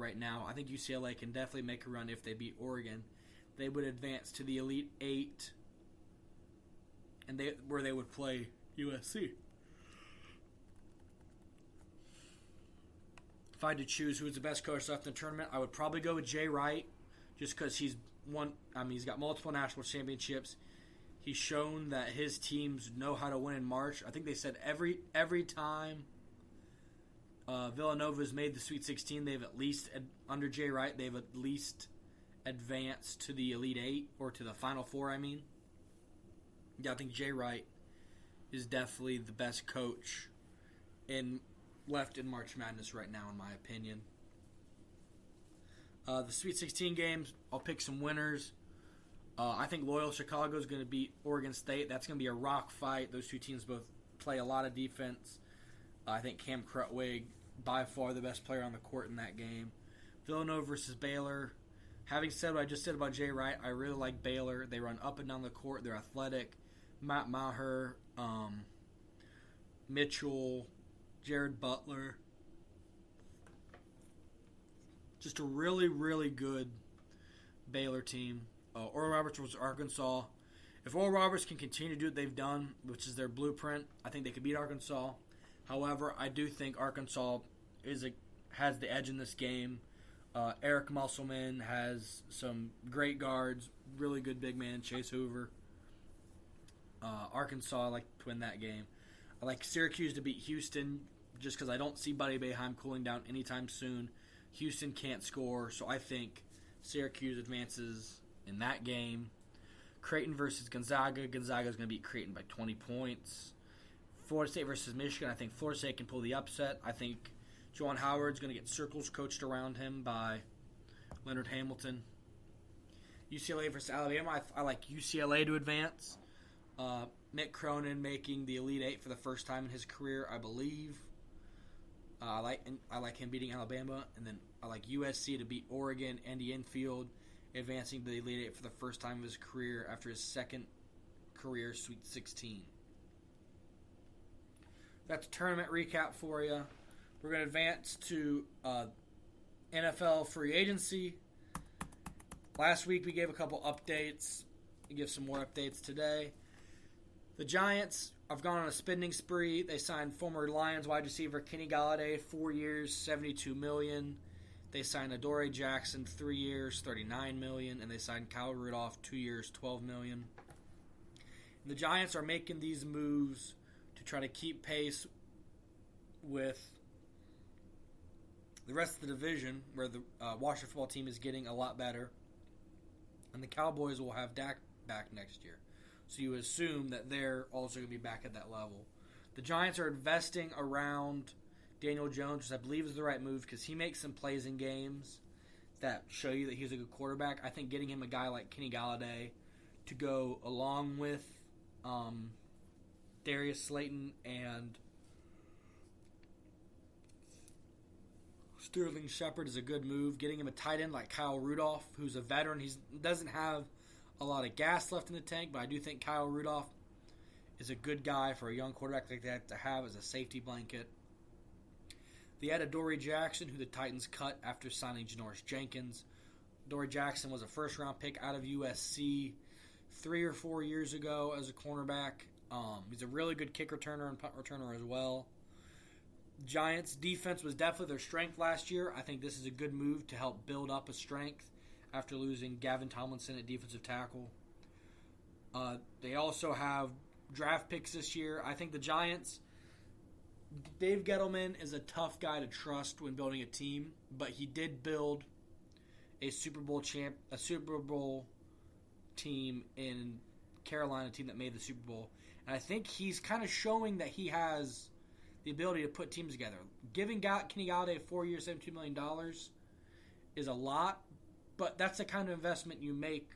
right now. I think UCLA can definitely make a run if they beat Oregon. They would advance to the Elite Eight, and where they would play USC. If I had to choose who's the best coach left in the tournament, I would probably go with Jay Wright, just because he's got multiple national championships. He's shown that his teams know how to win in March. I think they said every time Villanova's made the Sweet 16, they've at least, under Jay Wright, they've at least advanced to the Elite Eight, or to the Final Four, Yeah, I think Jay Wright is definitely the best coach left in March Madness right now, in my opinion. The Sweet 16 games, I'll pick some winners. I think Loyola Chicago is going to beat Oregon State. That's going to be a rock fight. Those two teams both play a lot of defense. I think Cam Krutwig, by far the best player on the court in that game. Villanova versus Baylor. Having said what I just said about Jay Wright, I really like Baylor. They run up and down the court. They're athletic. Matt Maher, Mitchell, Jared Butler. Just a really, really good Baylor team. Oral Roberts was Arkansas. If Oral Roberts can continue to do what they've done, which is their blueprint, I think they could beat Arkansas. However, I do think Arkansas has the edge in this game. Eric Musselman has some great guards, really good big man, Chase Hoover. Arkansas, I like to win that game. I like Syracuse to beat Houston, just because I don't see Buddy Boeheim cooling down anytime soon. Houston can't score, so I think Syracuse advances in that game. Creighton versus Gonzaga. Gonzaga is going to beat Creighton by 20 points. Florida State versus Michigan. I think Florida State can pull the upset. I think Juwan Howard's going to get circles coached around him by Leonard Hamilton. UCLA versus Alabama. I like UCLA to advance. Mick Cronin making the Elite Eight for the first time in his career, I believe. I like him beating Alabama, and then I like USC to beat Oregon. Andy Enfield advancing to the Elite Eight for the first time of his career after his second career Sweet 16. That's a tournament recap for you. We're going to advance to NFL free agency. Last week we gave a couple updates. We give some more updates today. The Giants have gone on a spending spree. They signed former Lions wide receiver Kenny Galladay, 4 years, $72 million. They signed Adoree Jackson, 3 years, $39 million. And they signed Kyle Rudolph, 2 years, $12 million. The Giants are making these moves to try to keep pace with the rest of the division, where the Washington football team is getting a lot better. And the Cowboys will have Dak back next year. So you assume that they're also going to be back at that level. The Giants are investing around Daniel Jones, which I believe is the right move, because he makes some plays in games that show you that he's a good quarterback. I think getting him a guy like Kenny Galladay to go along with Darius Slayton and Sterling Shepard is a good move. Getting him a tight end like Kyle Rudolph, who's a veteran. He doesn't have a lot of gas left in the tank, but I do think Kyle Rudolph is a good guy for a young quarterback like that to have as a safety blanket. They had Adoree Jackson, who the Titans cut after signing Janoris Jenkins. Adoree Jackson was a first-round pick out of USC 3 or 4 years ago as a cornerback. He's a really good kick returner and punt returner as well. Giants' defense was definitely their strength last year. I think this is a good move to help build up a strength after losing Gavin Tomlinson at defensive tackle. They also have draft picks this year. I think the Giants, Dave Gettleman is a tough guy to trust when building a team, but he did build a Super Bowl team in Carolina, team that made the Super Bowl. And I think he's kind of showing that he has the ability to put teams together. Giving Kenny Galladay 4 years, $72 million is a lot, but that's the kind of investment you make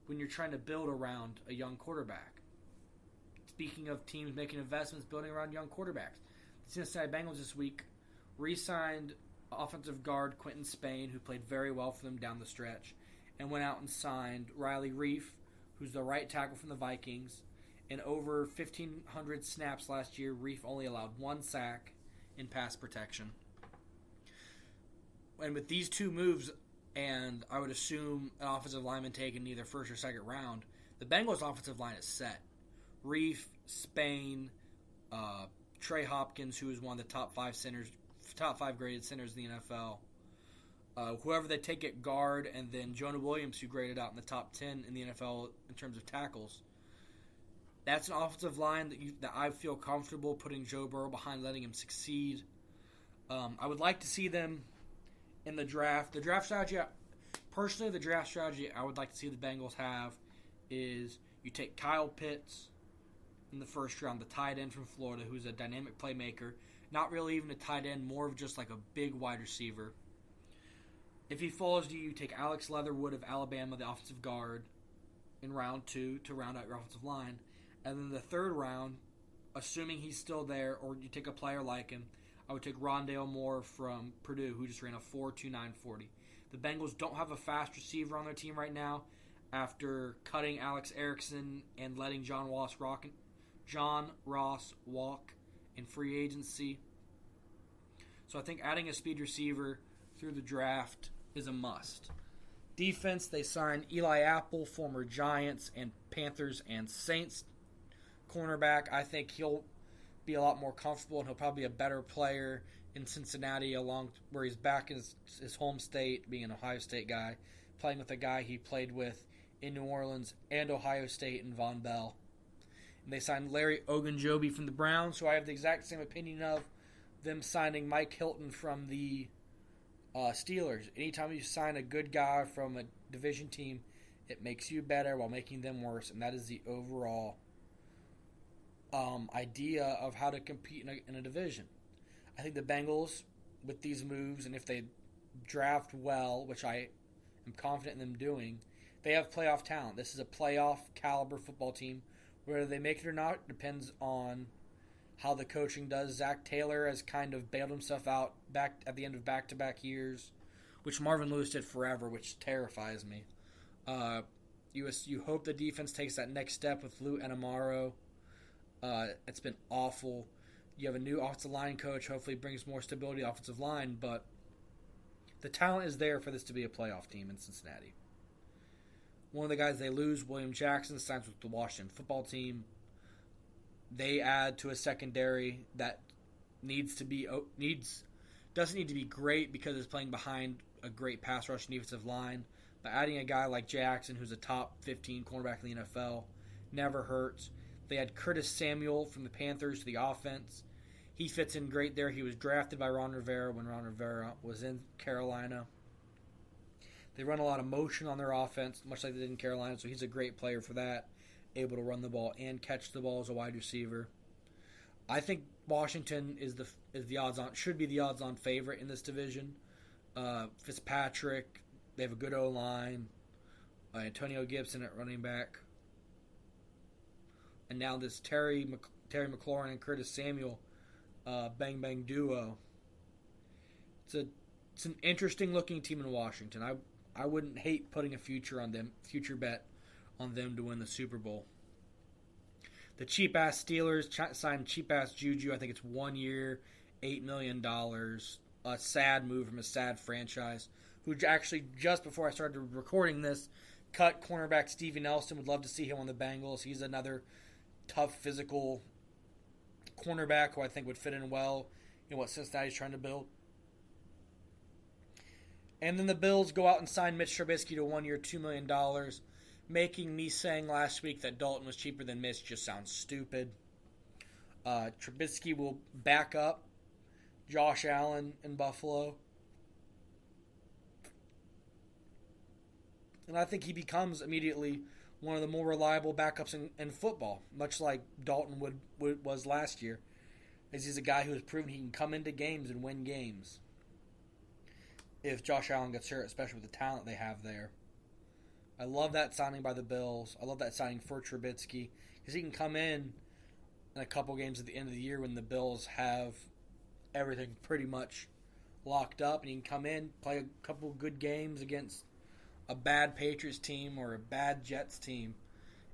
when you're trying to build around a young quarterback. Speaking of teams making investments, building around young quarterbacks, the Cincinnati Bengals this week re-signed offensive guard Quentin Spain, who played very well for them down the stretch, and went out and signed Riley Reif, who's the right tackle from the Vikings. In over 1,500 snaps last year, Reif only allowed 1 sack in pass protection. And with these two moves, and I would assume an offensive lineman taken either first or second round, the Bengals' offensive line is set. Reef, Spain, Trey Hopkins, who is one of the top five graded centers in the NFL. Whoever they take at guard, and then Jonah Williams, who graded out in the top 10 in the NFL in terms of tackles. That's an offensive line that I feel comfortable putting Joe Burrow behind, letting him succeed. I would like to see them in the draft. The draft strategy I would like to see the Bengals have is you take Kyle Pitts in the first round, the tight end from Florida, who's a dynamic playmaker. Not really even a tight end, more of just like a big wide receiver. If he falls to you, you take Alex Leatherwood of Alabama, the offensive guard, in round 2 to round out your offensive line. And then the third round, assuming he's still there, or you take a player like him, I would take Rondale Moore from Purdue, who just ran a 4.29 40. The Bengals don't have a fast receiver on their team right now after cutting Alex Erickson and letting John Ross walk in free agency. So I think adding a speed receiver through the draft is a must. Defense, they signed Eli Apple, former Giants and Panthers and Saints cornerback. I think he'll be a lot more comfortable, and he'll probably be a better player in Cincinnati, along where he's back in his home state, being an Ohio State guy, playing with a guy he played with in New Orleans and Ohio State in Von Bell. And they signed Larry Ogunjobi from the Browns, who I have the exact same opinion of them signing Mike Hilton from the Steelers. Anytime you sign a good guy from a division team, it makes you better while making them worse, and that is the overall idea of how to compete in a division. I think the Bengals, with these moves, and if they draft well, which I am confident in them doing, they have playoff talent. This is a playoff caliber football team. Whether they make it or not depends on how the coaching does. Zach Taylor has kind of bailed himself out back at the end of back-to-back years, which Marvin Lewis did forever, which terrifies me. You hope the defense takes that next step with Lou Anamaro. It's been awful. You have a new offensive line coach. Hopefully brings more stability to the offensive line, but the talent is there for this to be a playoff team in Cincinnati. One of the guys they lose, William Jackson, signs with the Washington football team. They add to a secondary that doesn't need to be great because it's playing behind a great pass rush and defensive line. But adding a guy like Jackson, who's a top 15 cornerback in the NFL, never hurts. They had Curtis Samuel from the Panthers to the offense. He fits in great there. He was drafted by Ron Rivera when Ron Rivera was in Carolina. They run a lot of motion on their offense, much like they did in Carolina, so he's a great player for that, able to run the ball and catch the ball as a wide receiver. I think Washington should be the odds-on favorite in this division. Fitzpatrick, they have a good O-line. Antonio Gibson at running back. And now this Terry McLaurin and Curtis Samuel bang duo. It's an interesting looking team in Washington. I wouldn't hate putting a future bet on them to win the Super Bowl. The cheap ass Steelers signed cheap ass Juju. I think it's 1 year, $8 million. A sad move from a sad franchise, who actually just before I started recording this cut cornerback Stevie Nelson. Would love to see him on the Bengals. He's another tough, physical cornerback who I think would fit in well in what Cincinnati's trying to build. And then the Bills go out and sign Mitch Trubisky to 1 year, $2 million, making me saying last week that Dalton was cheaper than Mitch just sounds stupid. Trubisky will back up Josh Allen in Buffalo. And I think he becomes immediately one of the more reliable backups in football, much like Dalton was last year, as he's a guy who has proven he can come into games and win games. If Josh Allen gets hurt, especially with the talent they have there. I love that signing by the Bills. I love that signing for Trubisky, because he can come in a couple games at the end of the year when the Bills have everything pretty much locked up, and he can come in, play a couple good games against a bad Patriots team or a bad Jets team,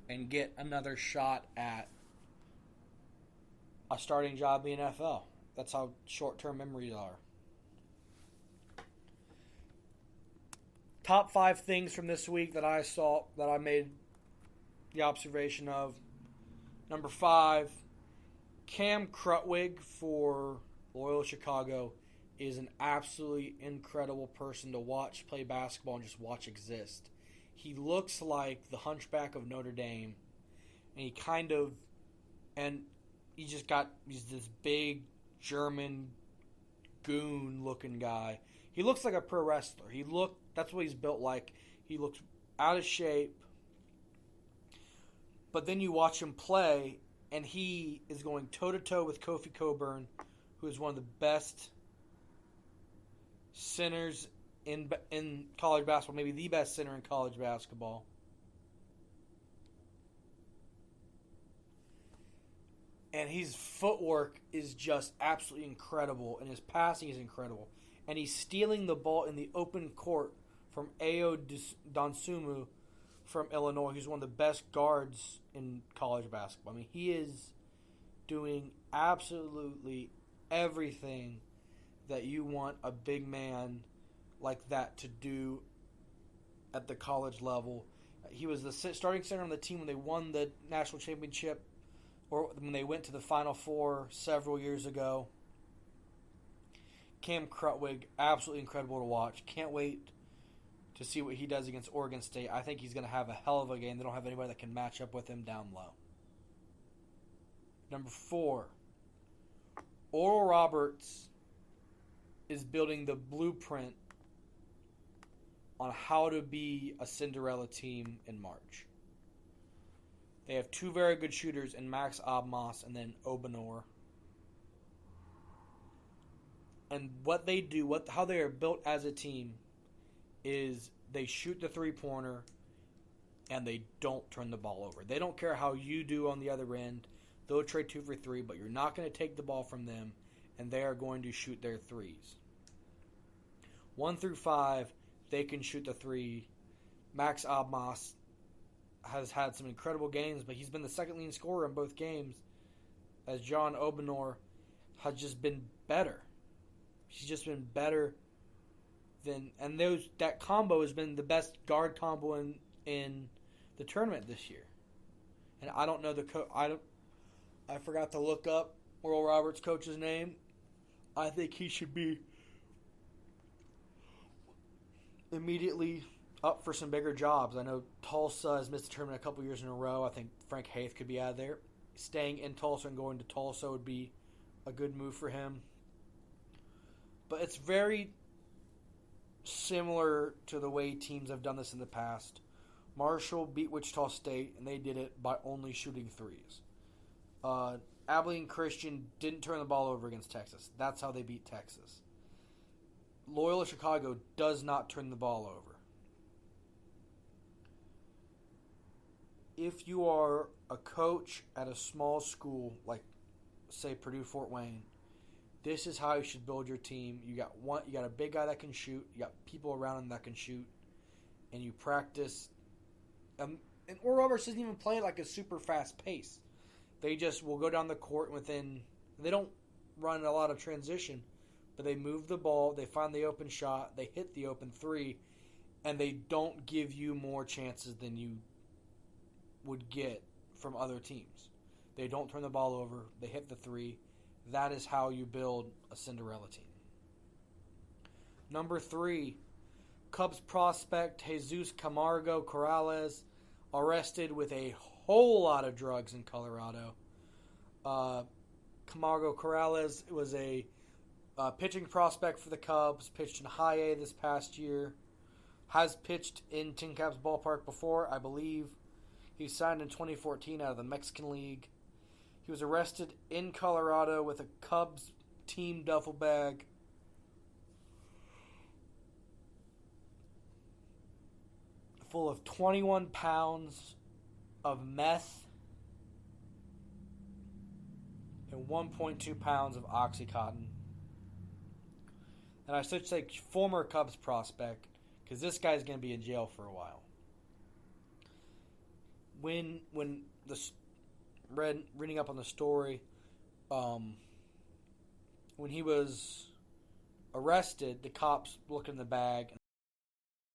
and get another shot at a starting job in the NFL. That's how short-term memories are. Top 5 things from this week that I saw, that I made the observation of. Number 5, Cam Krutwig for Loyola Chicago is an absolutely incredible person to watch play basketball and just watch exist. He looks like the Hunchback of Notre Dame, and he's this big German goon looking guy. He looks like a pro wrestler. That's what he's built like. He looks out of shape. But then you watch him play, and he is going toe-to-toe with Kofi Cockburn, who is one of the best centers in college basketball, maybe the best center in college basketball. And his footwork is just absolutely incredible, and his passing is incredible. And he's stealing the ball in the open court from Ayo Dosunmu from Illinois, who's one of the best guards in college basketball. I mean, he is doing absolutely everything that you want a big man like that to do at the college level. He was the starting center on the team when they won the national championship, or when they went to the Final Four several years ago. Cam Krutwig, absolutely incredible to watch. Can't wait to see what he does against Oregon State. I think he's going to have a hell of a game. They don't have anybody that can match up with him down low. Number 4, Oral Roberts is building the blueprint on how to be a Cinderella team in March. They have 2 very good shooters in Max Abmas and then Obanor. And what they do, how they are built as a team, is they shoot the three-pointer and they don't turn the ball over. They don't care how you do on the other end. They'll trade 2 for 3, but you're not going to take the ball from them, and they are going to shoot their threes. 1 through 5, they can shoot the 3. Max Abmas has had some incredible games, but he's been the second leading scorer in both games, as John Obanor has just been better. He's just been better than, and that combo has been the best guard combo in the tournament this year. And I don't know I forgot to look up Oral Roberts' coach's name. I think he should be immediately up for some bigger jobs. I know Tulsa has missed the tournament a couple years in a row. I think Frank Haith could be out of there. Staying in Tulsa and going to Tulsa would be a good move for him. But it's very similar to the way teams have done this in the past. Marshall beat Wichita State, and they did it by only shooting threes. Abilene Christian didn't turn the ball over against Texas. That's how they beat Texas. Loyola Chicago does not turn the ball over. If you are a coach at a small school, like, say, Purdue Fort Wayne, this is how you should build your team. You got a big guy that can shoot. You got people around him that can shoot, and you practice. And Oral Roberts doesn't even play like a super fast pace. They just will go down the court they don't run a lot of transition, but they move the ball. They find the open shot. They hit the open 3, and they don't give you more chances than you would get from other teams. They don't turn the ball over. They hit the 3. That is how you build a Cinderella team. Number 3, Cubs prospect Jesus Camargo Corrales arrested with a whole lot of drugs in Colorado. Camargo Corrales was a pitching prospect for the Cubs, pitched in high A this past year, has pitched in Tin Caps Ballpark before, I believe. He signed in 2014 out of the Mexican League. He was arrested in Colorado with a Cubs team duffel bag full of 21 pounds of meth and 1.2 pounds of Oxycontin. And I should say former Cubs prospect, because this guy's going to be in jail for a while. When reading up on the story, when he was arrested, the cops looked in the bag